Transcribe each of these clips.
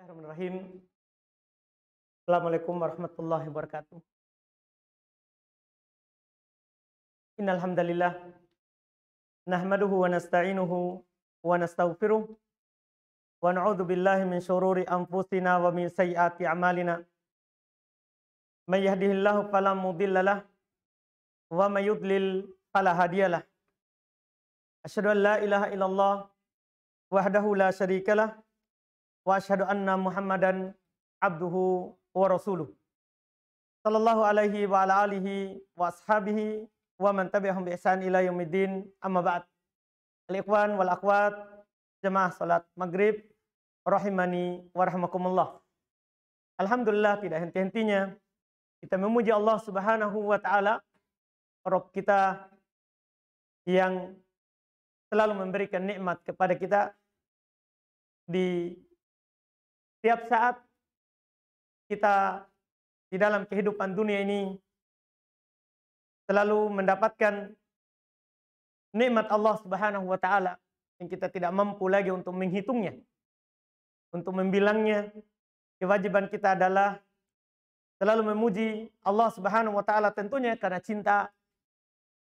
Bismillahirrahmanirrahim. Assalamualaikum warahmatullahi wabarakatuh. Innal hamdalillah nahmaduhu wa nasta'inuhu wa nastaghfiruh wa na'udzu billahi min syururi anfusina wa min sayyiati a'malina. May yahdihillahu fala mudhillalah wa may yudlil fala hadiyalah. Asyhadu an la ilaha illallah wahdahu la syarikalah wa asyhadu anna Muhammadan abduhu wa rasuluh. Sallallahu alaihi wa ala alihi wa ashabihi wa man tabi'ahum bi ihsan ila yaumiddin. Amma ba'd. Al-ikhwan wal akhwat jemaah salat maghrib rahimani wa rahmakumullah. Alhamdulillah, tidak henti-hentinya kita memuji Allah Subhanahu wa taala, Rabb kita yang selalu memberikan nikmat kepada kita di setiap saat kita di dalam kehidupan dunia ini, selalu mendapatkan nikmat Allah Subhanahu wa taala yang kita tidak mampu lagi untuk menghitungnya, untuk membilangnya. Kewajiban kita adalah selalu memuji Allah Subhanahu wa taala, tentunya karena cinta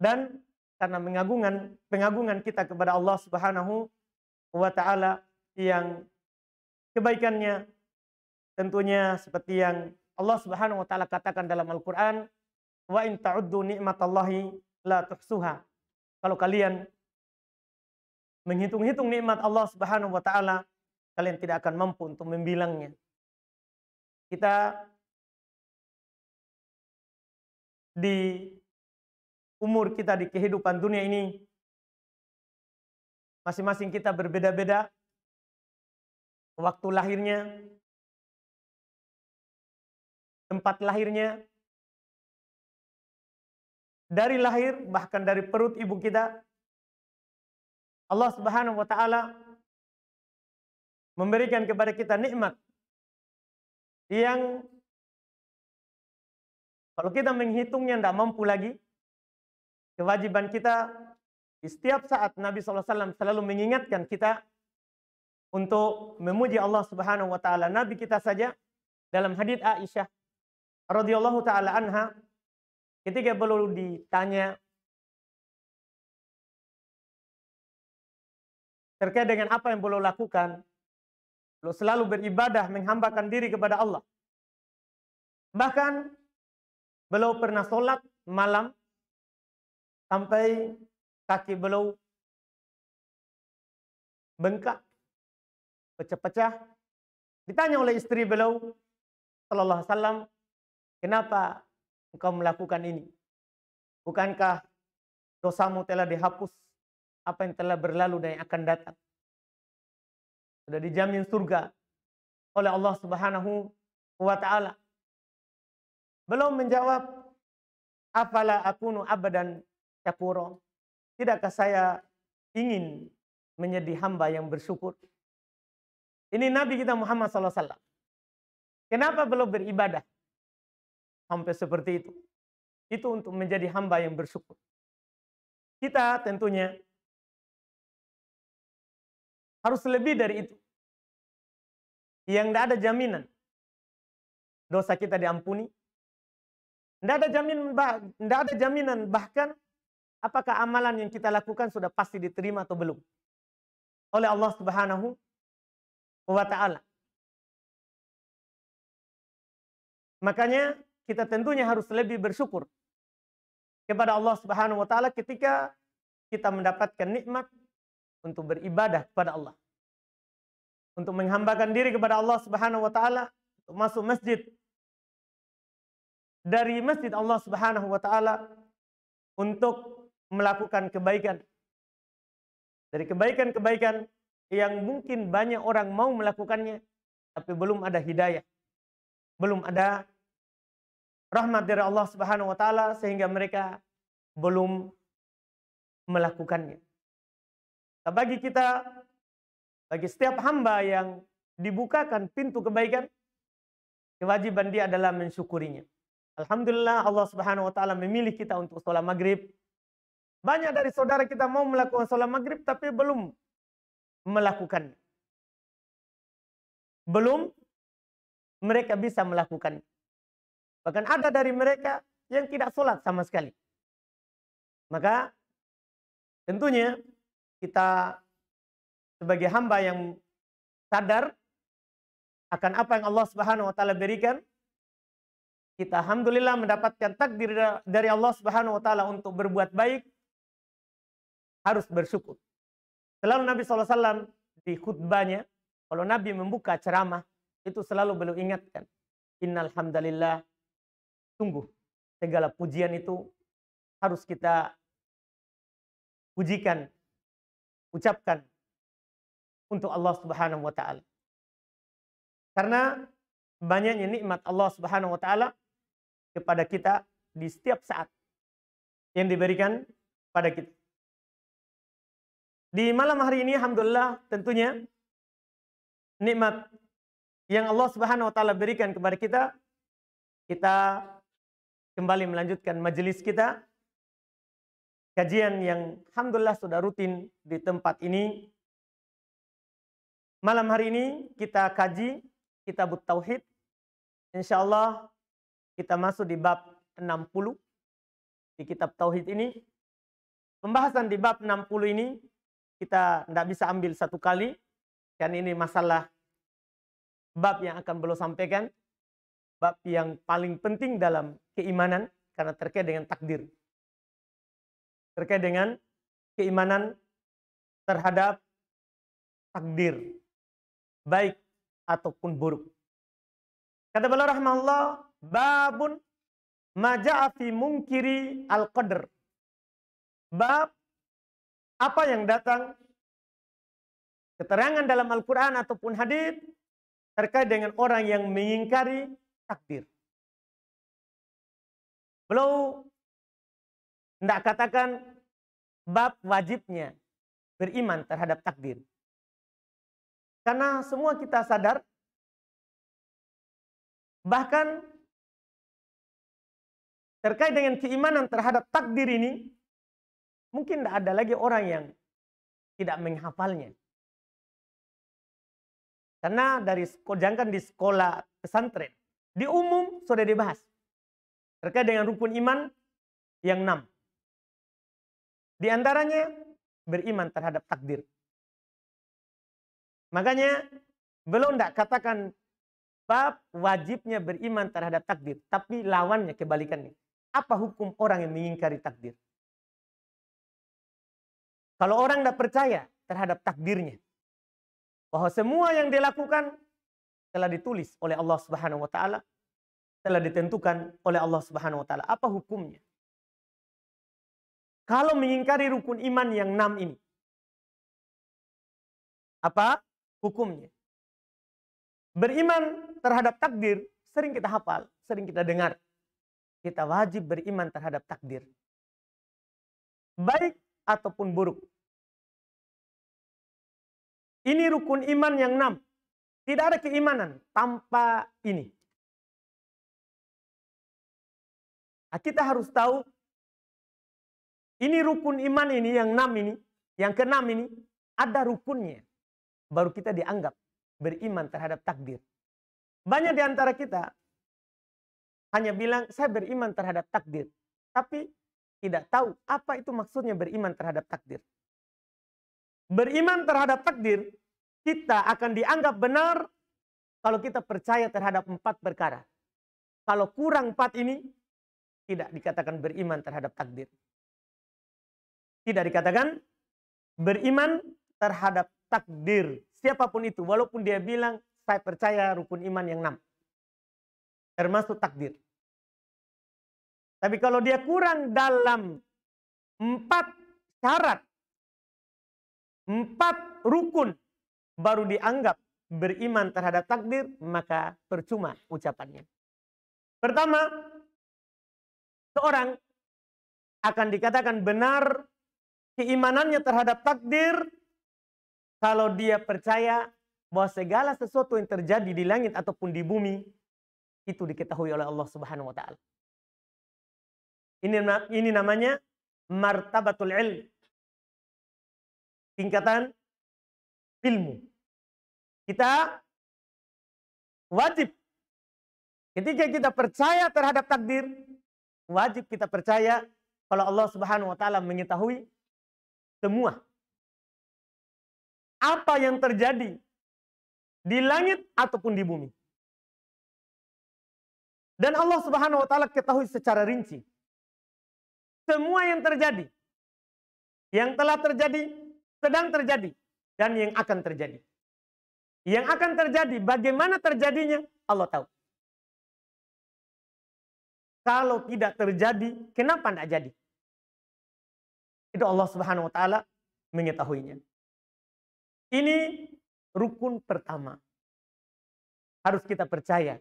dan karena pengagungan kita kepada Allah Subhanahu wa taala yang kebaikannya tentunya seperti yang Allah Subhanahu wa taala katakan dalam Al-Qur'an, wa in ta'uddu ni'matallahi la tuhsuha. Kalau kalian menghitung-hitung nikmat Allah Subhanahu wa taala, kalian tidak akan mampu untuk membilangnya. Kita di umur kita di kehidupan dunia ini, masing-masing kita berbeda-beda. Waktu lahirnya, tempat lahirnya, dari lahir, bahkan dari perut ibu kita, Allah Subhanahu wa taala memberikan kepada kita nikmat yang kalau kita menghitungnya tidak mampu lagi. Kewajiban kita di setiap saat, Nabi SAW selalu mengingatkan kita untuk memuji Allah Subhanahu wa taala. Nabi kita saja dalam hadits Aisyah radhiyallahu taala anha, ketika beliau ditanya terkait dengan apa yang beliau lakukan, beliau selalu beribadah, menghambakan diri kepada Allah. Bahkan beliau pernah sholat malam sampai kaki beliau bengkak, pecah-pecah. Ditanya oleh istri beliau sallallahu alaihi wasallam, kenapa engkau melakukan ini? Bukankah dosamu telah dihapus, apa yang telah berlalu dan yang akan datang sudah dijamin surga oleh Allah Subhanahu wa taala? Beliau menjawab, afala akunu abadan syakura. Tidakkah saya ingin menjadi hamba yang bersyukur? Ini Nabi kita Muhammad SAW. Kenapa beliau beribadah sampai seperti itu? Itu untuk menjadi hamba yang bersyukur. Kita tentunya harus lebih dari itu. Yang tidak ada jaminan dosa kita diampuni. Tidak ada jaminan bahkan apakah amalan yang kita lakukan sudah pasti diterima atau belum oleh Allah Subhanahu wa taala. Makanya kita tentunya harus lebih bersyukur kepada Allah Subhanahu wa taala ketika kita mendapatkan nikmat untuk beribadah kepada Allah, untuk menghambakan diri kepada Allah Subhanahu wa taala, untuk masuk masjid, dari masjid Allah Subhanahu wa taala untuk melakukan kebaikan. Dari kebaikan-kebaikan yang mungkin banyak orang mau melakukannya, tapi belum ada hidayah, belum ada rahmat dari Allah Subhanahu wa taala sehingga mereka belum melakukannya. Nah, bagi kita, bagi setiap hamba yang dibukakan pintu kebaikan, kewajiban dia adalah mensyukurinya. Alhamdulillah, Allah Subhanahu wa taala memilih kita untuk sholat maghrib. Banyak dari saudara kita mau melakukan sholat maghrib tapi belum melakukannya. Belum mereka bisa melakukan. Bahkan ada dari mereka yang tidak sholat sama sekali. Maka tentunya kita sebagai hamba yang sadar akan apa yang Allah Subhanahu wa taala berikan, kita alhamdulillah mendapatkan takdir dari Allah Subhanahu wa taala untuk berbuat baik, harus bersyukur. Selalu Nabi SAW di khutbahnya, kalau Nabi membuka ceramah, itu selalu beliau ingatkan, innal hamdalillah, sungguh segala pujian itu harus kita pujikan, ucapkan untuk Allah Subhanahu wa taala. Karena banyaknya nikmat Allah Subhanahu wa taala kepada kita di setiap saat yang diberikan pada kita. Di malam hari ini alhamdulillah tentunya nikmat yang Allah Subhanahu wa taala berikan kepada kita, kita kembali melanjutkan majelis kita. Kajian yang alhamdulillah sudah rutin di tempat ini. Malam hari ini kita kaji Kitab Tauhid. Insyaallah kita masuk di bab 60 di kitab Tauhid ini. Pembahasan di bab 60 ini kita tidak bisa ambil satu kali, karena ini masalah bab yang akan beliau sampaikan, bab yang paling penting dalam keimanan karena terkait dengan takdir. Terkait dengan keimanan terhadap takdir, baik ataupun buruk. Kata beliau rahimahullah, babun ma ja'a fi munkiri al-qadr. Bab apa yang datang keterangan dalam Al-Quran ataupun hadis terkait dengan orang yang mengingkari takdir. Beliau tidak katakan bab wajibnya beriman terhadap takdir. Karena semua kita sadar, bahkan terkait dengan keimanan terhadap takdir ini, mungkin tidak ada lagi orang yang tidak menghafalnya. Karena jangan di sekolah pesantren, di umum sudah dibahas terkait dengan rukun iman yang 6. Di antaranya beriman terhadap takdir. Makanya belum tidak katakan bab wajibnya beriman terhadap takdir, tapi lawannya, kebalikannya. Apa hukum orang yang mengingkari takdir? Kalau orang tidak percaya terhadap takdirnya, bahwa semua yang dilakukan telah ditulis oleh Allah Subhanahu wa taala, telah ditentukan oleh Allah Subhanahu wa taala, apa hukumnya? Kalau mengingkari rukun iman yang 6 ini, apa hukumnya? Beriman terhadap takdir sering kita hafal, sering kita dengar. Kita wajib beriman terhadap takdir, baik ataupun buruk. Ini rukun iman yang 6. Tidak ada keimanan tanpa ini. Nah, kita harus tahu ini rukun iman ini yang 6 ini, yang ke-6 ini ada rukunnya. Baru kita dianggap beriman terhadap takdir. Banyak di antara kita hanya bilang saya beriman terhadap takdir, tapi tidak tahu apa itu maksudnya beriman terhadap takdir. Beriman terhadap takdir, kita akan dianggap benar kalau kita percaya terhadap 4 perkara. Kalau kurang 4 ini, tidak dikatakan beriman terhadap takdir. Tidak dikatakan beriman terhadap takdir. Siapapun itu, walaupun dia bilang saya percaya rukun iman yang 6. Termasuk takdir. Tapi kalau dia kurang dalam 4 syarat, 4 rukun, baru dianggap beriman terhadap takdir, maka percuma ucapannya. Pertama, seorang akan dikatakan benar keimanannya terhadap takdir kalau dia percaya bahwa segala sesuatu yang terjadi di langit ataupun di bumi itu diketahui oleh Allah Subhanahu wa taala. Ini namanya martabatul ilm. Tingkatan ilmu. Kita wajib Ketika kita percaya terhadap takdir, wajib kita percaya kalau Allah Subhanahu wa taala mengetahui semua apa yang terjadi di langit ataupun di bumi. Dan Allah Subhanahu wa taala ketahui secara rinci semua yang terjadi, yang telah terjadi, sedang terjadi, dan yang akan terjadi. Yang akan terjadi, bagaimana terjadinya, Allah tahu. Kalau tidak terjadi, kenapa tidak jadi? Itu Allah Subhanahu wa taala mengetahuinya. Ini rukun pertama. Harus kita percaya.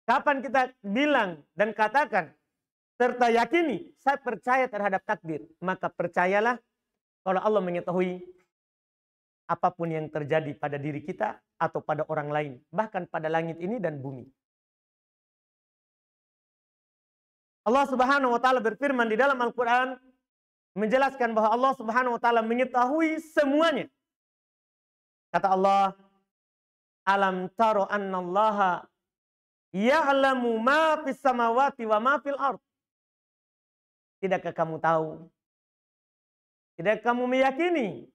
Kapan kita bilang dan katakan serta yakini, saya percaya terhadap takdir, maka percayalah kalau Allah mengetahui apapun yang terjadi pada diri kita atau pada orang lain, bahkan pada langit ini dan bumi. Allah Subhanahu wa taala berfirman di dalam Al-Qur'an menjelaskan bahwa Allah Subhanahu wa taala mengetahui semuanya. Kata Allah, "Alam taro annallaha ya'lamu ma fis samawati wa ma fil ard." Tidakkah kamu tahu? Tidakkah kamu meyakini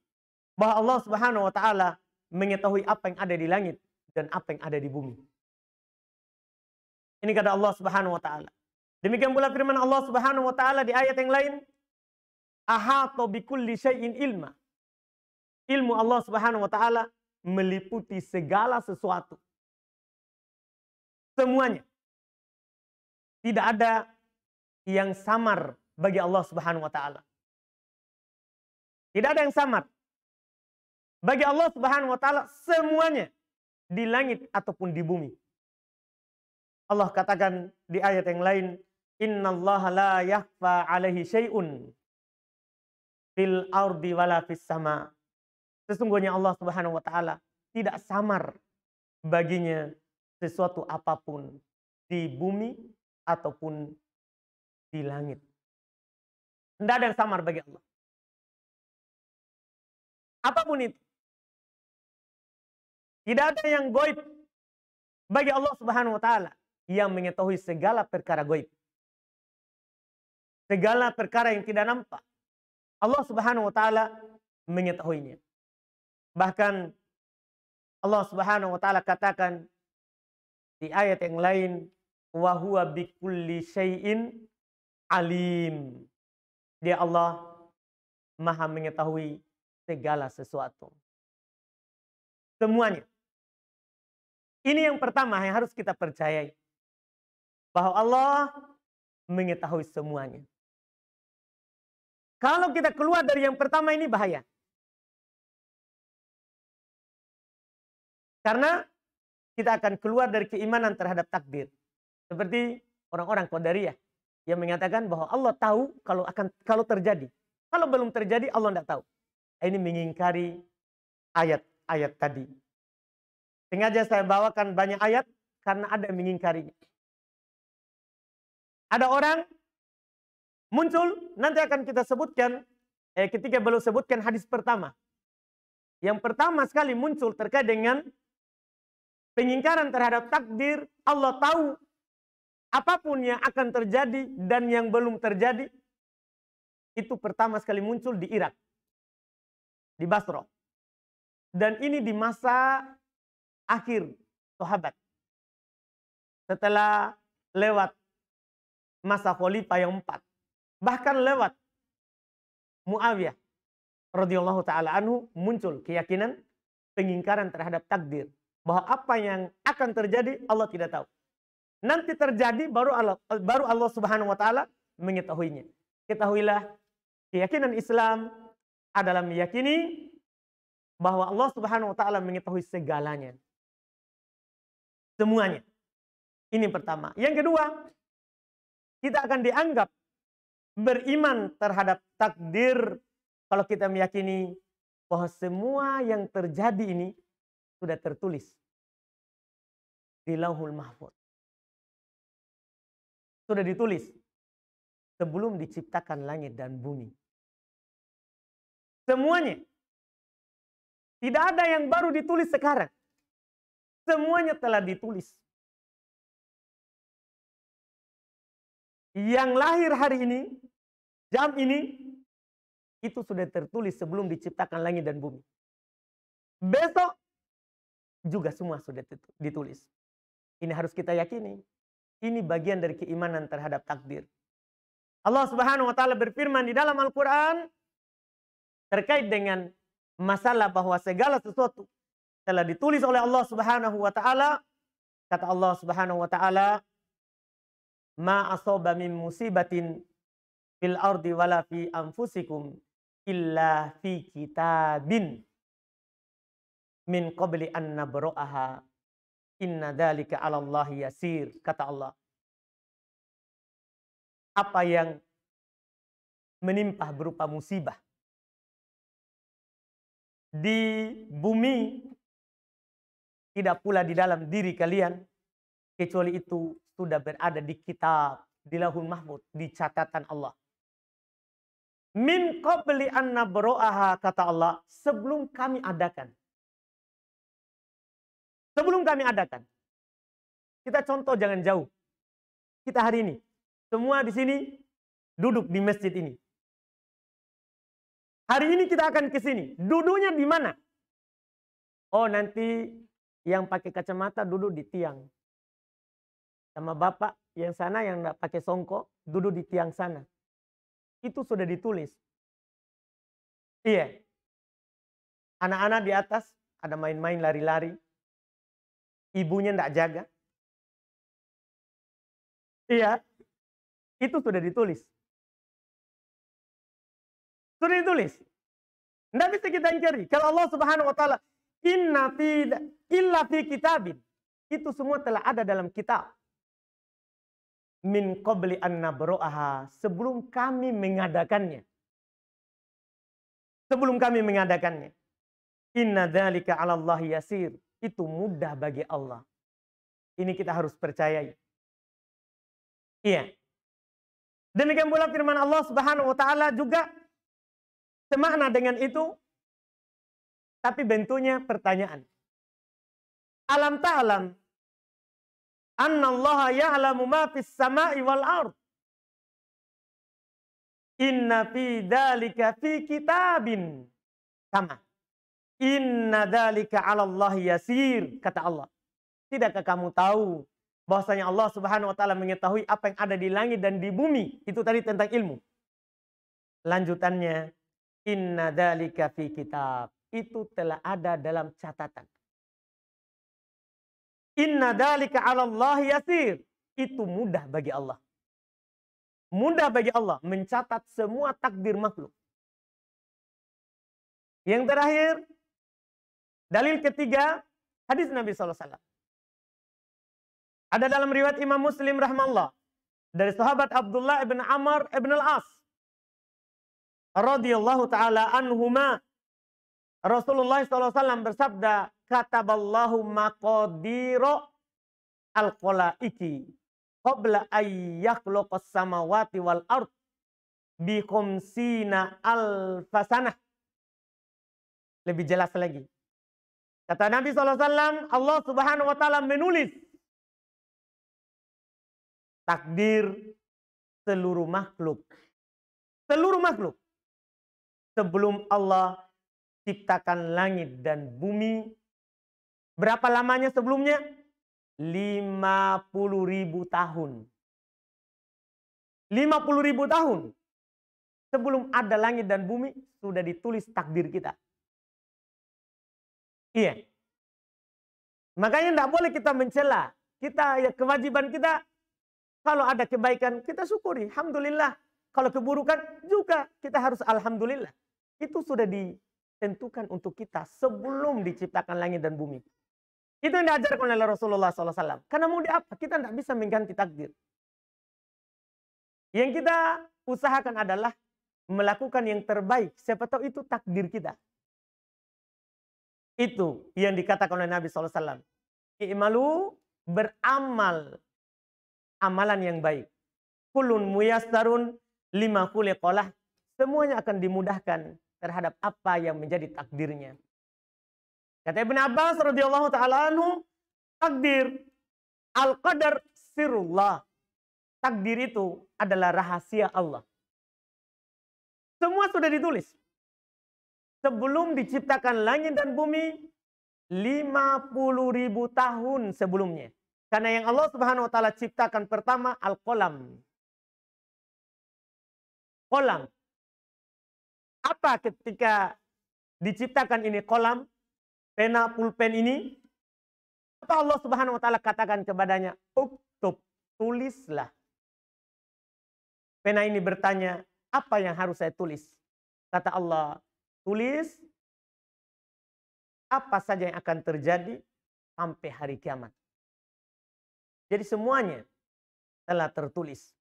bahwa Allah Subhanahu wa taala mengetahui apa yang ada di langit dan apa yang ada di bumi? Ini kata Allah Subhanahu wa taala. Demikian pula firman Allah Subhanahu wa taala di ayat yang lain, "Ahata bikulli syai'in ilma." Ilmu Allah Subhanahu wa taala meliputi segala sesuatu. Semuanya. Tidak ada yang samar bagi Allah Subhanahu wa taala. Tidak ada yang samar. Bagi Allah Subhanahu wa taala semuanya di langit ataupun di bumi. Allah katakan di ayat yang lain, "Innallaha la yakhfa 'alaihi syai'un fil ardi wala fis sama." Sesungguhnya Allah Subhanahu wa taala tidak samar baginya sesuatu apapun di bumi ataupun di langit. Tidak ada yang samar bagi Allah. Apapun itu. Tidak ada yang gaib bagi Allah Subhanahu wa taala yang mengetahui segala perkara gaib. Segala perkara yang tidak nampak. Allah Subhanahu wa taala mengetahuinya. Bahkan Allah Subhanahu wa taala katakan di ayat yang lain, wa huwa bikulli syai'in alim. Dia Allah Maha mengetahui segala sesuatu. Semuanya. Ini yang pertama yang harus kita percayai. Bahwa Allah mengetahui semuanya. Kalau kita keluar dari yang pertama ini bahaya. Karena kita akan keluar dari keimanan terhadap takdir. Seperti orang-orang Qadariyah yang mengatakan bahwa Allah tahu kalau terjadi. Kalau belum terjadi Allah tidak tahu. Ini mengingkari ayat-ayat tadi. Sengaja saya bawakan banyak ayat karena ada yang mengingkarinya. Ada orang muncul, nanti akan kita sebutkan ketika belum sebutkan hadis pertama. Yang pertama sekali muncul terkait dengan pengingkaran terhadap takdir. Allah tahu apapun yang akan terjadi dan yang belum terjadi. Itu pertama sekali muncul di Irak. Di Basra. Dan ini di masa akhir sahabat. Setelah lewat masa khalifah yang 4. Bahkan lewat Muawiyah radhiyallahu taala anhu muncul keyakinan pengingkaran terhadap takdir. Bahwa apa yang akan terjadi Allah tidak tahu. Nanti terjadi baru Allah Subhanahu wa taala mengetahuinya. Ketahuilah keyakinan Islam adalah meyakini bahwa Allah Subhanahu wa taala mengetahui segalanya. Semuanya. Ini pertama. Yang kedua, kita akan dianggap beriman terhadap takdir kalau kita meyakini bahwa semua yang terjadi ini sudah tertulis di Lauhul Mahfuz. Sudah ditulis sebelum diciptakan langit dan bumi. Semuanya. Tidak ada yang baru ditulis sekarang. Semuanya telah ditulis. yang lahir hari ini, jam ini, itu sudah tertulis sebelum diciptakan langit dan bumi. Besok juga semua sudah ditulis. Ini harus kita yakini. Ini bagian dari keimanan terhadap takdir. Allah Subhanahu wa taala berfirman di dalam Al-Qur'an terkait dengan masalah bahwa segala sesuatu telah ditulis oleh Allah Subhanahu wa taala. Kata Allah Subhanahu wa taala, "Ma asaba min musibatin fil ardi wala fi anfusikum illa fi kitabin min qabli an nabra'aha inna dzalika 'ala Allahi yasir." Kata Allah, apa yang menimpa berupa musibah di bumi, tidak pula di dalam diri kalian, kecuali itu sudah berada di kitab, di Lauhul Mahfuz, di catatan Allah. Min qabli an nabra'aha, kata Allah, sebelum kami adakan. Sebelum kami adakan. Kita contoh jangan jauh. Kita hari ini, semua di sini duduk di masjid ini. Hari ini kita akan ke sini. Duduknya di mana? Oh, nanti yang pakai kacamata duduk di tiang. Sama bapak yang sana yang enggak pakai songkok duduk di tiang sana. Itu sudah ditulis. Iya. Anak-anak di atas ada main-main lari-lari. Ibunya enggak jaga. Iya. Itu sudah ditulis. Sudah ditulis. Tidak bisa kita ingkari. Kalau Allah Subhanahu wa taala, inna fi illa fi kitabin. Itu semua telah ada dalam kitab. Min qabli an nabra'aha, sebelum kami mengadakannya. Sebelum kami mengadakannya. Inna dzalika 'ala Allahi yasir. Itu mudah bagi Allah. Ini kita harus percayai. Iya. Demikian pula firman Allah Subhanahu wa taala juga semakna dengan itu, tapi bentuknya pertanyaan. Alam ta'lam anna Allah ya'lamu ma fis sama'i wal ard. Inna fi dzalika fi kitabin. Sama. Inna dzalika 'ala Allah yasir, kata Allah. Tidakkah kamu tahu bahwasanya Allah Subhanahu wa taala mengetahui apa yang ada di langit dan di bumi? Itu tadi tentang ilmu. Lanjutannya, inna dzalika fi kitab. Itu telah ada dalam catatan. Inna dzalika 'ala Allah yasir. Itu mudah bagi Allah. Mudah bagi Allah mencatat semua takdir makhluk. Yang terakhir, dalil ketiga, hadis Nabi SAW. Ada dalam riwayat Imam Muslim rahimahullah dari sahabat Abdullah ibn Amr ibn al-As radhiyallahu taala anhuma, Rasulullah SAW bersabda, kataballahu maqadira al-qalaiki qabla ayyakhluqas samawati wal ard bi khamsina alfasanah. Lebih jelas lagi. Kata Nabi SAW, Allah Subhanahu wa taala menulis takdir seluruh makhluk. Seluruh makhluk. Sebelum Allah ciptakan langit dan bumi. Berapa lamanya sebelumnya? 50.000 tahun. 50.000 tahun. Sebelum ada langit dan bumi, sudah ditulis takdir kita. Iya. Makanya tidak boleh kita mencela. Kita, ya kewajiban kita, kalau ada kebaikan, kita syukuri. Alhamdulillah. Kalau keburukan juga kita harus alhamdulillah. Itu sudah ditentukan untuk kita sebelum diciptakan langit dan bumi. Itu yang diajarkan oleh Rasulullah SAW. Karena mau di apa? Kita tidak bisa mengganti takdir. Yang kita usahakan adalah melakukan yang terbaik. Siapa tahu itu takdir kita. Itu yang dikatakan oleh Nabi SAW. I'malu, beramal. Amalan yang baik. Kulun muyassarun lima khuliqalah. Semuanya akan dimudahkan terhadap apa yang menjadi takdirnya. Kata Ibn Abbas radhiyallahu taala anhu, takdir al-qadar sirullah. takdir itu adalah rahasia Allah. Semua sudah ditulis. Sebelum diciptakan langit dan bumi, 50.000 tahun sebelumnya. Karena yang Allah Subhanahu wa taala ciptakan pertama al-qalam. Qalam. Apa ketika diciptakan ini qalam, pena, pulpen ini? Apa Allah Subhanahu wa taala katakan kepadanya? Uktub, tulislah. Pena ini bertanya, apa yang harus saya tulis? Kata Allah, tulis apa saja yang akan terjadi sampai hari kiamat. Jadi semuanya telah tertulis.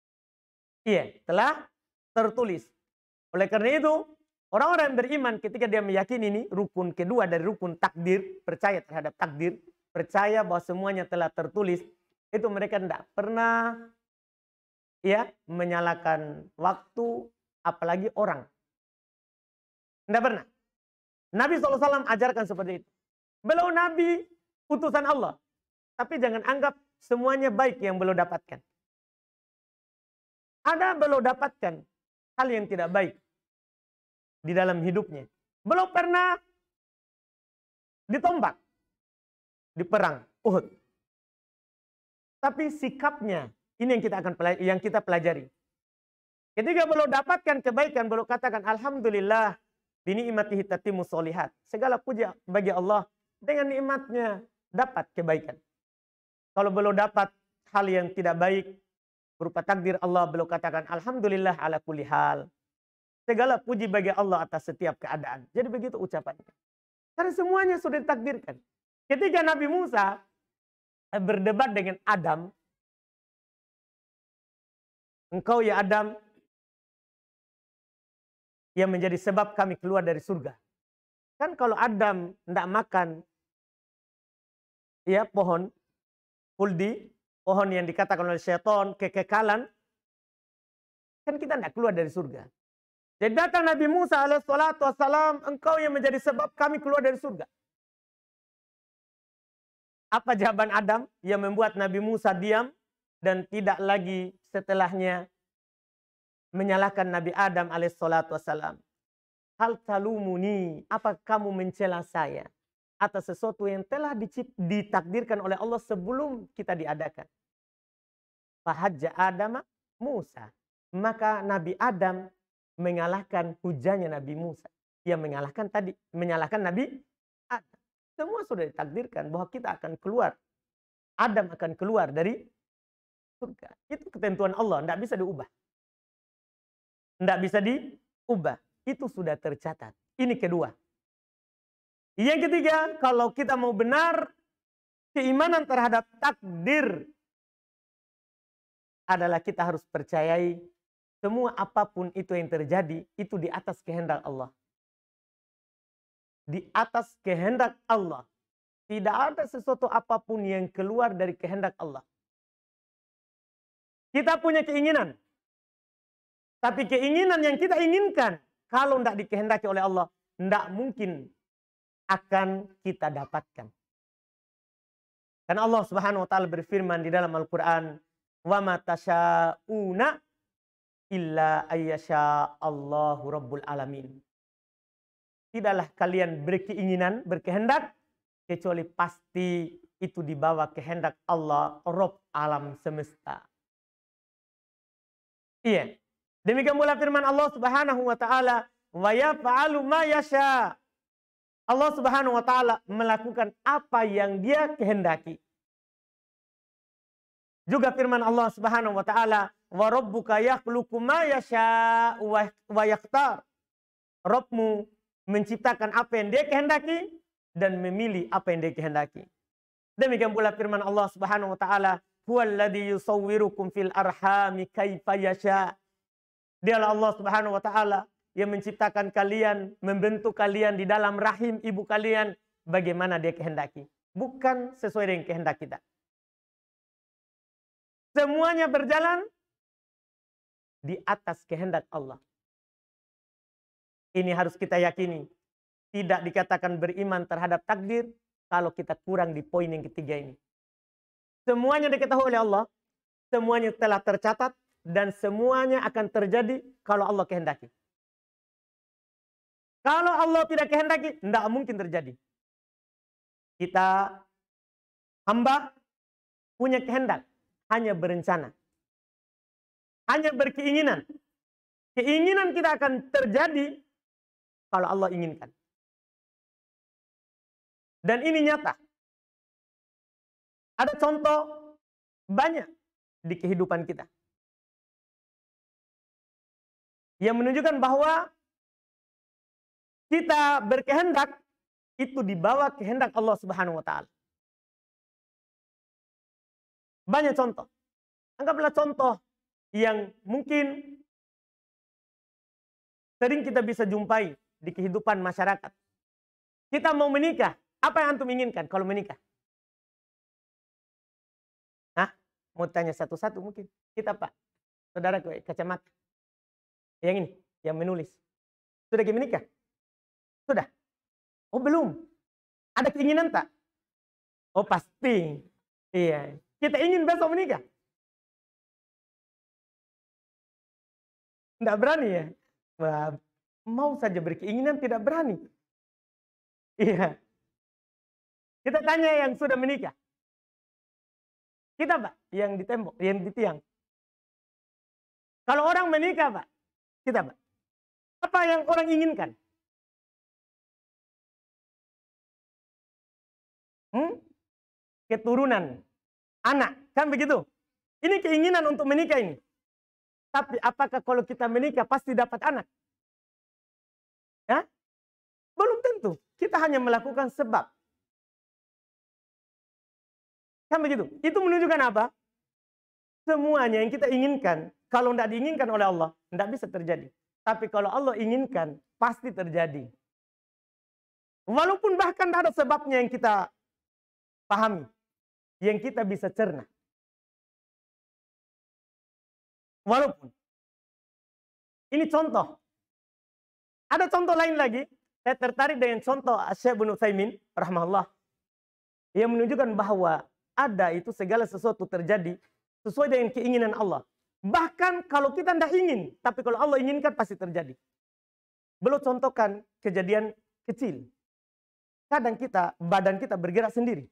Iya, telah tertulis. Oleh karena itu, orang-orang yang beriman ketika dia meyakini ini, rukun kedua dari rukun takdir, percaya terhadap takdir, percaya bahwa semuanya telah tertulis, itu mereka tidak pernah menyalahkan waktu, apalagi orang. Tidak pernah. Nabi SAW ajarkan seperti itu. Beliau Nabi utusan Allah. Tapi jangan anggap semuanya baik yang beliau dapatkan. Ada beliau dapatkan hal yang tidak baik di dalam hidupnya. Beliau pernah ditombak di perang Uhud. Tapi sikapnya, ini yang kita pelajari. Ketika beliau dapatkan kebaikan, beliau katakan, Alhamdulillah, bini'imatihi tatimmu sholihat. Segala puji bagi Allah, dengan nikmatnya dapat kebaikan. Kalau beliau dapat hal yang tidak baik, berupa takdir Allah, beliau katakan, Alhamdulillah ala kulli hal. Segala puji bagi Allah atas setiap keadaan. Jadi begitu ucapannya. Karena semuanya sudah ditakdirkan. Ketika Nabi Musa berdebat dengan Adam, engkau ya Adam, yang menjadi sebab kami keluar dari surga. Kan kalau Adam tidak makan pohon khuldi, pohon yang dikatakan oleh syaitan kekekalan, kan kita tidak keluar dari surga. Jadi datang Nabi Musa alaihissalatu wassalam, engkau yang menjadi sebab kami keluar dari surga. Apa jawaban Adam yang membuat Nabi Musa diam dan tidak lagi setelahnya menyalahkan Nabi Adam alaihissalatu wassalam? Hal talumuni, apa kamu mencela saya atas sesuatu yang telah ditakdirkan oleh Allah sebelum kita diadakan? Fahajja Adam Musa. Maka Nabi Adam mengalahkan hujahnya Nabi Musa. Yang menyalahkan Nabi Adam. Semua sudah ditakdirkan bahwa kita akan keluar. Adam akan keluar dari surga. Itu ketentuan Allah, tidak bisa diubah. Tidak bisa diubah. Itu sudah tercatat. Ini kedua. Yang ketiga, kalau kita mau benar, keimanan terhadap takdir adalah kita harus percayai semua apapun itu yang terjadi, itu di atas kehendak Allah. Di atas kehendak Allah. Tidak ada sesuatu apapun yang keluar dari kehendak Allah. Kita punya keinginan. Tapi keinginan yang kita inginkan, kalau tidak dikehendaki oleh Allah, tidak mungkin akan kita dapatkan. Karena Allah Subhanahu wa taala berfirman di dalam Al-Qur'an, "Wa ma tasyauna illa ayyasha Allahu rabbul alamin." Tidaklah kalian berkeinginan, berkehendak, kecuali pasti itu di bawah kehendak Allah, Rabb alam semesta. Iya. Demikian pula firman Allah Subhanahu wa taala, "Wa yaf'alu ma yasha." Allah Subhanahu wa taala melakukan apa yang Dia kehendaki. Juga firman Allah Subhanahu wa taala, "Wa rabbuka yakhluqu ma yasha wa yakhtar." Rabbmu menciptakan apa yang Dia kehendaki dan memilih apa yang Dia kehendaki. Demikian pula firman Allah Subhanahu wa taala, "Huwallazi yusawwirukum fil arhami kaifa yasha." Dialah Allah Subhanahu wa taala yang menciptakan kalian, membentuk kalian di dalam rahim ibu kalian bagaimana Dia kehendaki, bukan sesuai dengan kehendak kita. Semuanya berjalan di atas kehendak Allah. Ini harus kita yakini. Tidak dikatakan beriman terhadap takdir kalau kita kurang di poin yang ketiga ini. Semuanya diketahui oleh Allah, semuanya telah tercatat dan semuanya akan terjadi kalau Allah kehendaki. Kalau Allah tidak kehendaki, tidak mungkin terjadi. Kita hamba punya kehendak, hanya berencana, hanya berkeinginan. Keinginan kita akan terjadi kalau Allah inginkan. Dan ini nyata. Ada contoh banyak di kehidupan kita yang menunjukkan bahwa kita berkehendak itu di bawah kehendak Allah Subhanahu wa taala. Banyak contoh. Anggaplah contoh yang mungkin sering kita bisa jumpai di kehidupan masyarakat. Kita mau menikah, apa yang antum inginkan kalau menikah? Hah? Mau tanya satu-satu mungkin. Kita Pak, saudara kacamata. Yang ini, yang menulis. Sudah menikah? Sudah? Oh belum. Ada keinginan tak? Oh pasti. Iya. Kita ingin besok menikah. Tidak berani ya? Wah, mau saja berkeinginan tidak berani. Iya. Kita tanya yang sudah menikah. Kita Pak, yang di tembok, yang di tiang. Kalau orang menikah Pak, kita Pak. Apa yang orang inginkan? Keturunan, anak, kan begitu? Ini keinginan untuk menikah ini. Tapi apakah kalau kita menikah pasti dapat anak? Ya? Belum tentu. Kita hanya melakukan sebab. Kan begitu? Itu menunjukkan apa? Semuanya yang kita inginkan, kalau tidak diinginkan oleh Allah, tidak bisa terjadi. Tapi kalau Allah inginkan, pasti terjadi. Walaupun bahkan tidak ada sebabnya yang kita pahami, yang kita bisa cerna. Walaupun. Ini contoh. Ada contoh lain lagi. Saya tertarik dengan contoh Syekh Ibnu Utsaimin rahimahullah. Yang menunjukkan bahwa ada itu segala sesuatu terjadi sesuai dengan keinginan Allah. Bahkan kalau kita tidak ingin, tapi kalau Allah inginkan pasti terjadi. Belum contohkan kejadian kecil. Kadang badan kita bergerak sendiri.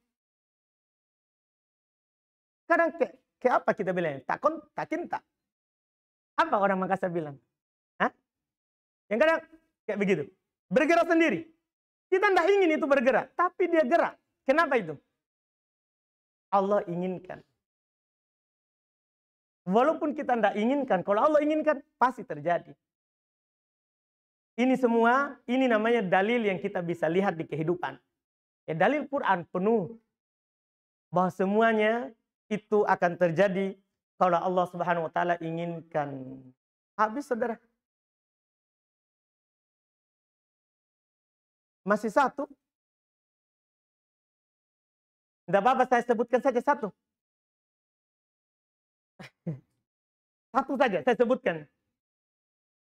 Kadang ke apa kita bilang? Tak kinta. Apa orang Makassar bilang? Hah? Yang kadang kayak begitu. Bergerak sendiri. Kita tidak ingin itu bergerak, tapi dia gerak. Kenapa itu? Allah inginkan. Walaupun kita tidak inginkan, kalau Allah inginkan, pasti terjadi. Ini semua, ini namanya dalil yang kita bisa lihat di kehidupan. Ya, dalil Quran penuh. Bahwa semuanya itu akan terjadi kalau Allah Subhanahu wa taala inginkan. Habis saudara. Masih satu. Tidak apa-apa saya sebutkan saja satu. Satu saja saya sebutkan.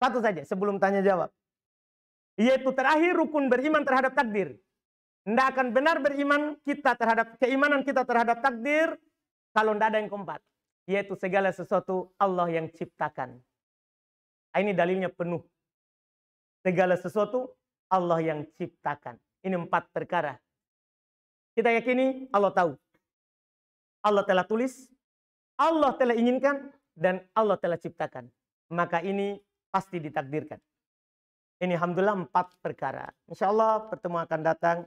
Satu saja sebelum tanya jawab. Yaitu terakhir rukun beriman terhadap takdir. Tidak akan benar beriman kita terhadap keimanan kita terhadap takdir kalau tidak ada yang keempat. Yaitu segala sesuatu Allah yang ciptakan. Ini dalilnya penuh. Segala sesuatu Allah yang ciptakan. Ini 4 perkara. Kita yakini Allah tahu. Allah telah tulis. Allah telah inginkan. Dan Allah telah ciptakan. Maka ini pasti ditakdirkan. Ini alhamdulillah 4 perkara. Insya Allah pertemuan akan datang.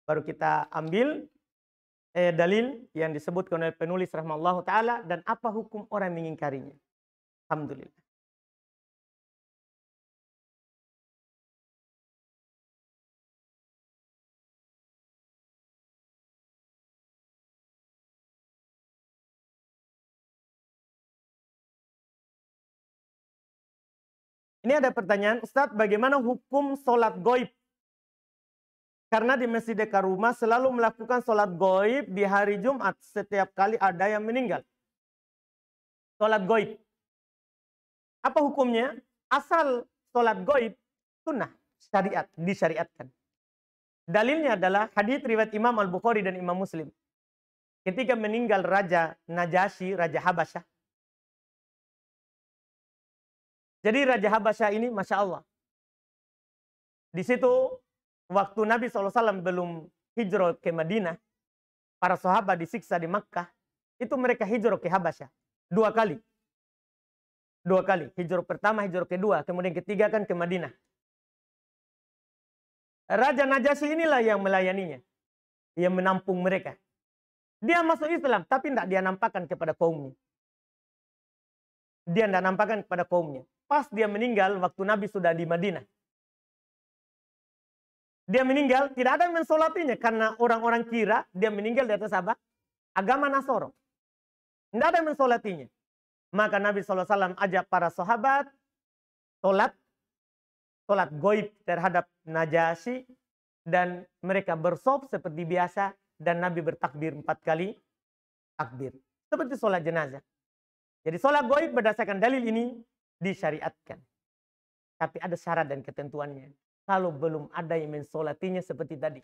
Baru kita ambil dalil yang disebutkan oleh penulis rahimahullah ta'ala. Dan apa hukum orang yang mengingkarinya. Alhamdulillah. Ini ada pertanyaan, Ustadz, bagaimana hukum sholat goib? Karena di Masjid dekat rumah selalu melakukan sholat goib di hari Jumat setiap kali ada yang meninggal. Sholat goib. Apa hukumnya? Asal sholat goib, sunnah, syariat, disyariatkan. Dalilnya adalah hadits riwayat Imam Al-Bukhari dan Imam Muslim. Ketika meninggal Raja Najasyi, Raja Habasyah, Jadi Raja Habasyah ini, Masya Allah. Di situ, waktu Nabi SAW belum hijrah ke Madinah, para sahabat disiksa di Makkah, itu mereka hijrah ke Habasyah. 2 kali. 2 kali. Hijrah pertama, hijrah kedua. Kemudian ketiga kan ke Madinah. Raja Najasyi inilah yang melayaninya. Yang menampung mereka. Dia masuk Islam, tapi tidak dia nampakkan kepada kaumnya. Dia tidak nampakkan kepada kaumnya. Pas dia meninggal, waktu Nabi sudah di Madinah. Dia meninggal, tidak ada yang mensolatinya. Karena orang-orang kira dia meninggal di atas apa? Agama Nasoro. Tidak ada yang mensolatinya. Maka Nabi SAW ajak para sahabat sholat goib terhadap Najasyi, dan mereka bersop seperti biasa, dan Nabi bertakbir 4 kali takbir seperti sholat jenazah. Jadi sholat goib berdasarkan dalil ini disyariatkan, tapi ada syarat dan ketentuannya. Kalau belum ada yang mensolatinya seperti tadi,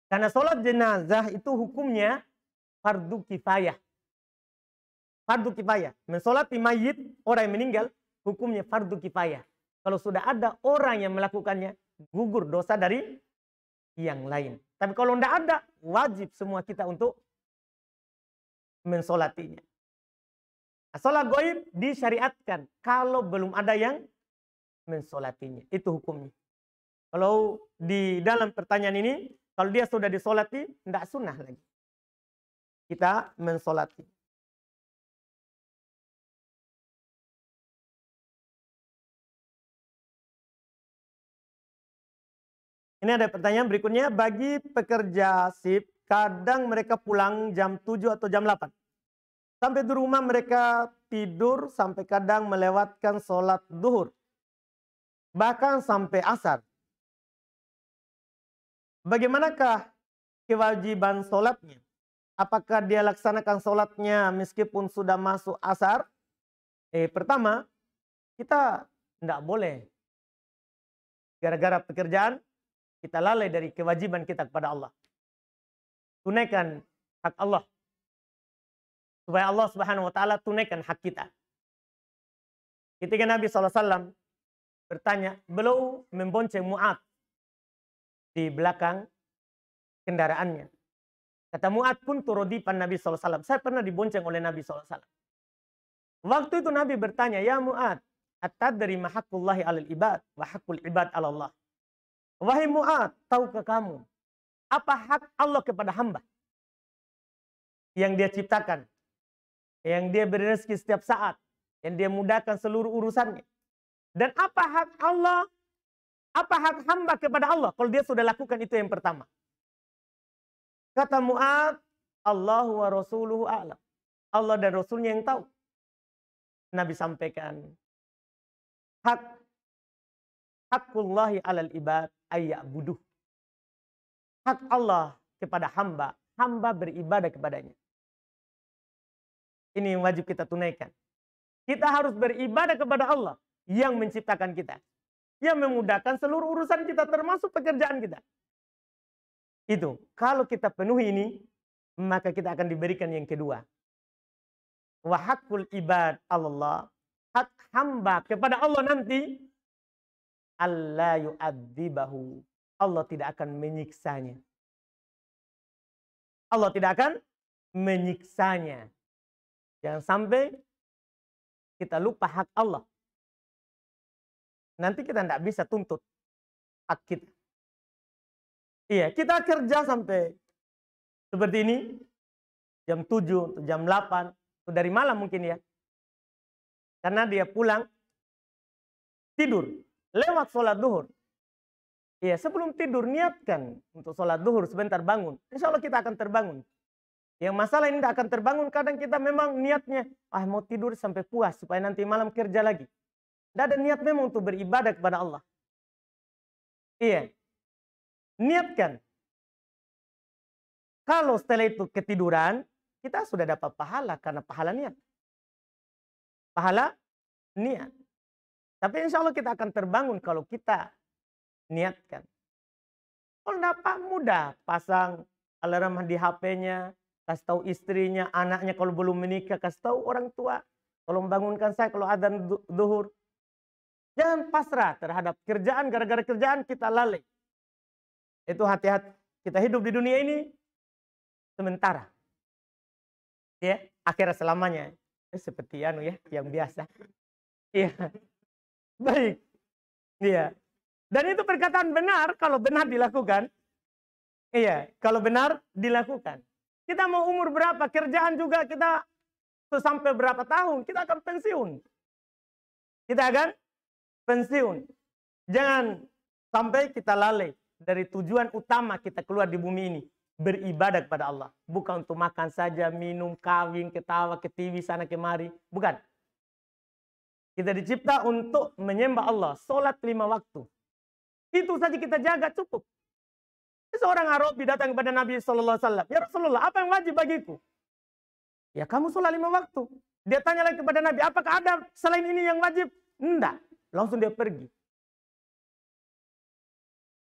karena sholat jenazah itu hukumnya fardu kifayah. Fardu kifayah. Mensolati mayit, orang yang meninggal, hukumnya fardu kifayah. Kalau sudah ada orang yang melakukannya, gugur dosa dari yang lain. Tapi kalau tidak ada, wajib semua kita untuk mensolatinya. Nah, sholat goib disyariatkan kalau belum ada yang mensolatinya. Itu hukumnya. Kalau di dalam pertanyaan ini, kalau dia sudah disolati, tidak sunnah lagi kita mensolati. Ini ada pertanyaan berikutnya. Bagi pekerja sip, kadang mereka pulang jam 7 atau jam 8. Sampai di rumah mereka tidur, sampai kadang melewatkan sholat duhur. Bahkan sampai asar. Bagaimanakah kewajiban sholatnya? Apakah dia laksanakan sholatnya meskipun sudah masuk asar? Pertama, kita tidak boleh gara-gara pekerjaan kita lalai dari kewajiban kita kepada Allah. Tunaikan hak Allah. Supaya Allah Subhanahu wa ta'ala tunaikan hak kita. Ketika Nabi SAW bertanya, beliau membonceng Mu'ad di belakang kendaraannya. Kata Mu'ad, kuntu rodipan Nabi SAW. Saya pernah dibonceng oleh Nabi SAW. Waktu itu Nabi bertanya, ya Mu'ad, atadri ma haqqullahi alal ibad wa haqqul ibad ala Allah. Wahai Mu'ad, tahukah kamu apa hak Allah kepada hamba yang dia ciptakan, yang dia beri rezeki setiap saat, yang dia mudahkan seluruh urusannya, dan apa hak Allah, apa hak hamba kepada Allah kalau dia sudah lakukan itu yang pertama. Kata Mu'ad, Allahu wa rasuluhu a'lam. Allah dan Rasulnya yang tahu. Nabi sampaikan, haqqullahi alal ibad ayya'buduh. Hak Allah kepada hamba, hamba beribadah kepadanya. Ini yang wajib kita tunaikan. Kita harus beribadah kepada Allah yang menciptakan kita, yang memudahkan seluruh urusan kita termasuk pekerjaan kita. Itu, kalau kita penuhi ini, maka kita akan diberikan yang kedua. Wa haqqul ibad Allah, hak hamba kepada Allah nanti, Allah yu'adzibahu. Allah tidak akan menyiksanya. Allah tidak akan menyiksanya. Jangan sampai kita lupa hak Allah. Nanti kita tidak bisa tuntut hak kita. Iya, kita kerja sampai seperti ini, jam 7, jam 8, itu dari malam mungkin ya. Karena dia pulang, tidur. Lewat sholat duhur. Ya, sebelum tidur niatkan untuk sholat duhur, sebentar bangun. Insya Allah kita akan terbangun. Yang masalah ini tidak akan terbangun, kadang kita memang niatnya, mau tidur sampai puas, supaya nanti malam kerja lagi. Tidak ada niat memang untuk beribadah kepada Allah. Iya. Niatkan. Kalau setelah itu ketiduran, kita sudah dapat pahala, karena pahala niat. Pahala niat. Tapi insya Allah kita akan terbangun kalau kita niatkan. Kalau dapat mudah, pasang alarm di HP-nya, kasih tahu istrinya, anaknya kalau belum menikah, kasih tahu orang tua. tolong bangunkan saya kalau adzan zuhur. Jangan pasrah terhadap kerjaan, gara-gara kerjaan kita lalai. Itu hati-hati, kita hidup di dunia ini sementara. Ya, akhirat selamanya. Seperti anu ya, yang biasa. Iya. Baik. Iya. Dan itu perkataan benar kalau benar dilakukan. Iya, kalau benar dilakukan. Kita mau umur berapa, kerjaan juga kita sampai berapa tahun, kita akan pensiun. Kita akan pensiun. Jangan sampai kita lalai dari tujuan utama kita keluar di bumi ini. Beribadah kepada Allah. Bukan untuk makan saja, minum, kawin, ketawa, ke TV, sana kemari. Bukan. Kita dicipta untuk menyembah Allah. Sholat 5 waktu. Itu saja kita jaga cukup. Seorang Arabi datang kepada Nabi SAW. Ya Rasulullah, apa yang wajib bagiku? Ya kamu sholat 5 waktu. Dia tanya lagi kepada Nabi, apakah ada selain ini yang wajib? Enggak. Langsung dia pergi.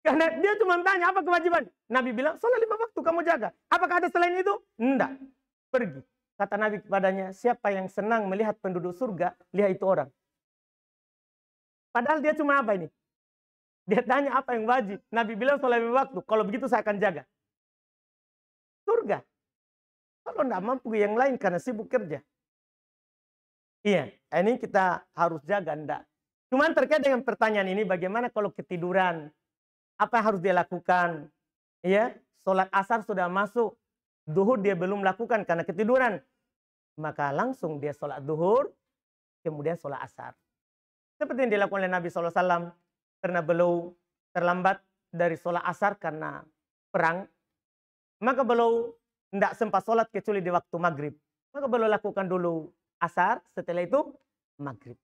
Karena dia cuma tanya apa kewajiban. Nabi bilang, sholat 5 waktu kamu jaga. Apakah ada selain itu? Enggak. Pergi. Kata Nabi kepadanya, siapa yang senang melihat penduduk surga, lihat itu orang. Padahal dia cuma apa ini? Dia tanya apa yang wajib. Nabi bilang sholat 5 waktu. Kalau begitu saya akan jaga. Surga. Kalau tidak mampu yang lain karena sibuk kerja. Iya, ini kita harus jaga. Enggak. Cuman terkait dengan pertanyaan ini, bagaimana kalau ketiduran? Apa yang harus dia lakukan? Iya, sholat asar sudah masuk. Duhur dia belum lakukan karena ketiduran. Maka langsung dia sholat duhur, kemudian sholat asar. Seperti yang dilakukan oleh Nabi SAW. Karena beliau terlambat dari sholat asar karena perang. Maka beliau tidak sempat sholat kecuali di waktu maghrib. Maka beliau lakukan dulu asar, setelah itu maghrib.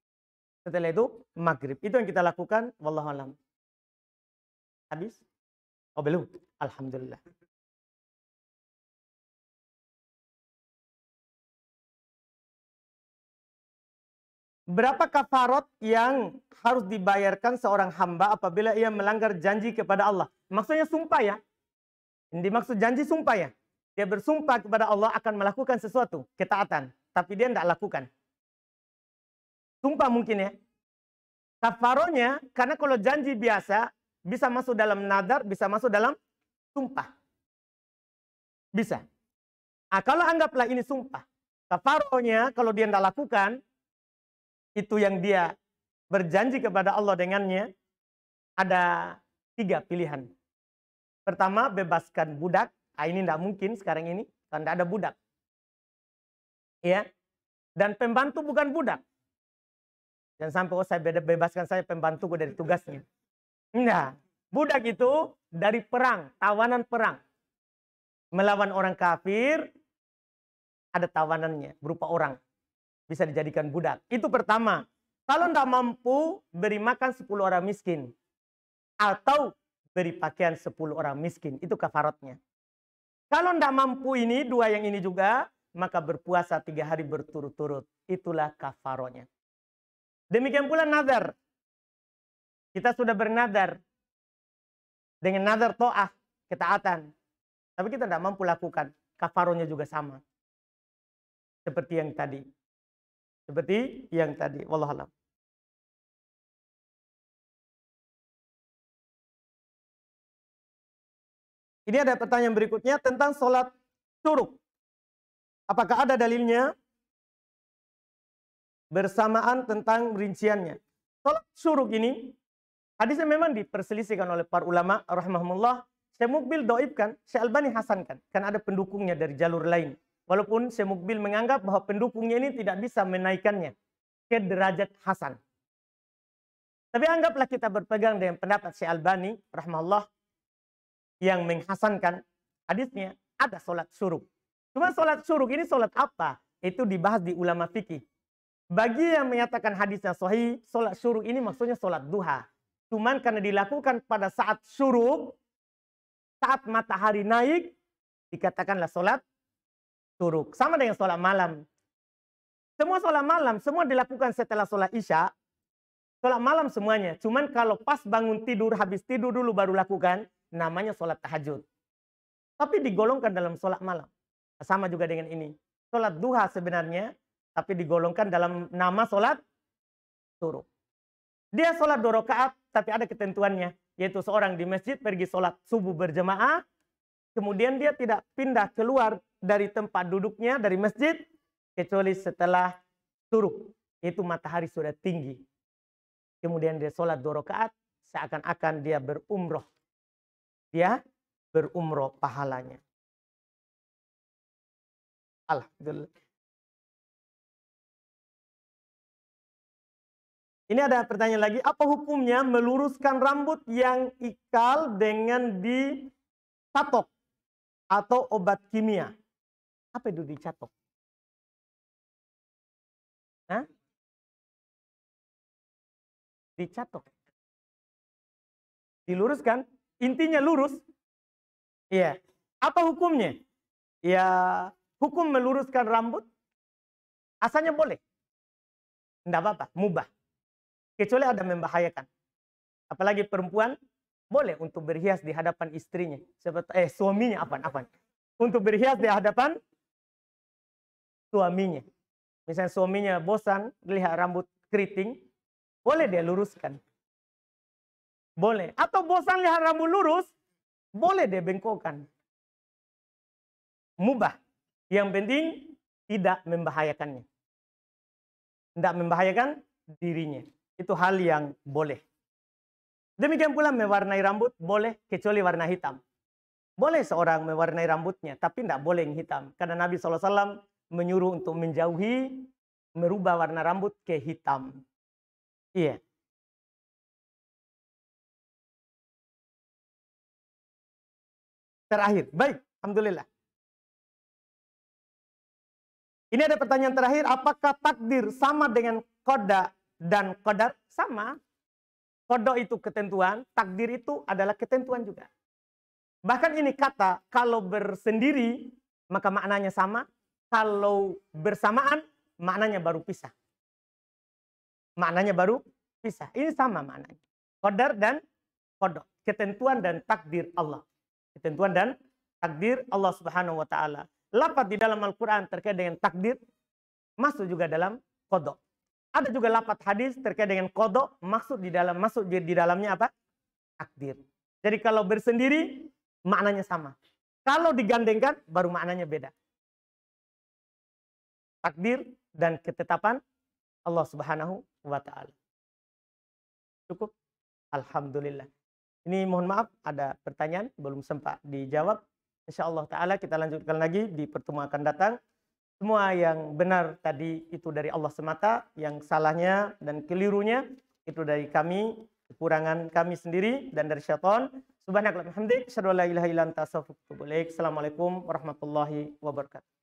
Setelah itu maghrib. Itu yang kita lakukan. Wallahu a'lam. Habis? Oh belum? Alhamdulillah. Berapa kafarat yang harus dibayarkan seorang hamba apabila ia melanggar janji kepada Allah? Maksudnya sumpah ya. Yang dimaksud janji sumpah ya. Dia bersumpah kepada Allah akan melakukan sesuatu, ketaatan. Tapi dia tidak lakukan. Sumpah mungkin ya. Kafaronya, karena kalau janji biasa, bisa masuk dalam nadar, bisa masuk dalam sumpah. Bisa. Nah, kalau anggaplah ini sumpah. Kafaronya, kalau dia tidak lakukan, itu yang dia berjanji kepada Allah dengannya, ada 3 pilihan. Pertama, bebaskan budak. Ah, ini tidak mungkin sekarang ini, karena tidak ada budak. Ya. Dan pembantu bukan budak. Jangan sampai saya bebaskan saya pembantuku dari tugasnya. Enggak. Budak itu dari perang, tawanan perang. Melawan orang kafir, ada tawanannya, berupa orang. Bisa dijadikan budak. Itu pertama. Kalau tidak mampu, beri makan 10 orang miskin. Atau beri pakaian 10 orang miskin. Itu kafaratnya. Kalau tidak mampu ini, 2 yang ini juga, maka berpuasa 3 hari berturut-turut. Itulah kafaratnya. Demikian pula nazar. Kita sudah bernazar. Dengan nazar to'ah, ketaatan. Tapi kita tidak mampu lakukan. Kafaratnya juga sama. Seperti yang tadi. Seperti yang tadi. Wallahualam. Ini ada pertanyaan berikutnya tentang sholat syuruk. Apakah ada dalilnya? Bersamaan tentang rinciannya. Sholat syuruk ini, hadisnya memang diperselisihkan oleh para ulama, rahimahumullah. Syekh Mukbil doibkan, Syekh Albani hasankan. Karena ada pendukungnya dari jalur lain. Walaupun Syekh Mukbil menganggap bahwa pendukungnya ini tidak bisa menaikkannya ke derajat hasan. Tapi anggaplah kita berpegang dengan pendapat Syekh Albani, rahimahullah, yang menghasankan hadisnya, ada sholat syuruk. Cuma sholat syuruk ini sholat apa? Itu dibahas di ulama fikih. Bagi yang menyatakan hadisnya sahih, sholat syuruk ini maksudnya sholat duha. Cuman karena dilakukan pada saat syuruk, saat matahari naik, dikatakanlah sholat syuruk. Sama dengan sholat malam. Semua sholat malam, semua dilakukan setelah sholat isya. Sholat malam semuanya. Cuman kalau pas bangun tidur, habis tidur dulu baru lakukan, namanya sholat tahajud. Tapi digolongkan dalam sholat malam. Sama juga dengan ini. Sholat duha sebenarnya tapi digolongkan dalam nama sholat suruh. Dia sholat 2 rakaat, tapi ada ketentuannya, yaitu seorang di masjid pergi sholat subuh berjamaah, kemudian dia tidak pindah keluar dari tempat duduknya dari masjid, kecuali setelah suruh, itu matahari sudah tinggi. Kemudian dia sholat 2 rakaat, seakan-akan dia berumroh. Dia berumroh pahalanya. Alhamdulillah. Ini ada pertanyaan lagi, apa hukumnya meluruskan rambut yang ikal dengan dicatok atau obat kimia? Apa itu dicatok? Hah? Dicatok. Diluruskan, intinya lurus. Iya. Apa hukumnya? Ya, hukum meluruskan rambut asalnya boleh. Tidak apa-apa, mubah. Kecuali ada membahayakan. Apalagi perempuan boleh untuk berhias di hadapan istrinya, suaminya apa? Untuk berhias di hadapan suaminya. Misalnya suaminya bosan lihat rambut keriting, boleh dia luruskan. Boleh. Atau bosan lihat rambut lurus, boleh dia bengkokkan. Mubah. Yang penting tidak membahayakannya. Tidak membahayakan dirinya. Itu hal yang boleh. Demikian pula mewarnai rambut boleh, kecuali warna hitam. Boleh seorang mewarnai rambutnya, tapi tidak boleh yang hitam. Karena Nabi SAW menyuruh untuk menjauhi, merubah warna rambut ke hitam. Iya. Terakhir, baik, alhamdulillah. Ini ada pertanyaan terakhir, apakah takdir sama dengan qada dan qadar? Sama. Qada itu ketentuan, takdir itu adalah ketentuan juga. Bahkan ini kata, kalau bersendiri, maka maknanya sama. Kalau bersamaan, maknanya baru pisah. Maknanya baru pisah. Ini sama maknanya. Qadar dan qada. Ketentuan dan takdir Allah. Ketentuan dan takdir Allah Subhanahu wa Ta'ala. Lafaz di dalam Al-Quran terkait dengan takdir masuk juga dalam qada. Ada juga lafaz hadis terkait dengan qada masuk di dalamnya apa? Takdir. Jadi kalau bersendiri maknanya sama. Kalau digandengkan baru maknanya beda. Takdir dan ketetapan Allah Subhanahu wa Ta'ala. Cukup? Alhamdulillah. Ini mohon maaf ada pertanyaan belum sempat dijawab. Insyaallah ta'ala kita lanjutkan lagi di pertemuan akan datang. Semua yang benar tadi itu dari Allah semata, yang salahnya dan kelirunya itu dari kami, kekurangan kami sendiri dan dari syaitan. Subhanakallahumma hamdik, asyhadu an la ilaha illa anta astaghfiruka wa atubu ilaik. Assalamualaikum warahmatullahi wabarakatuh.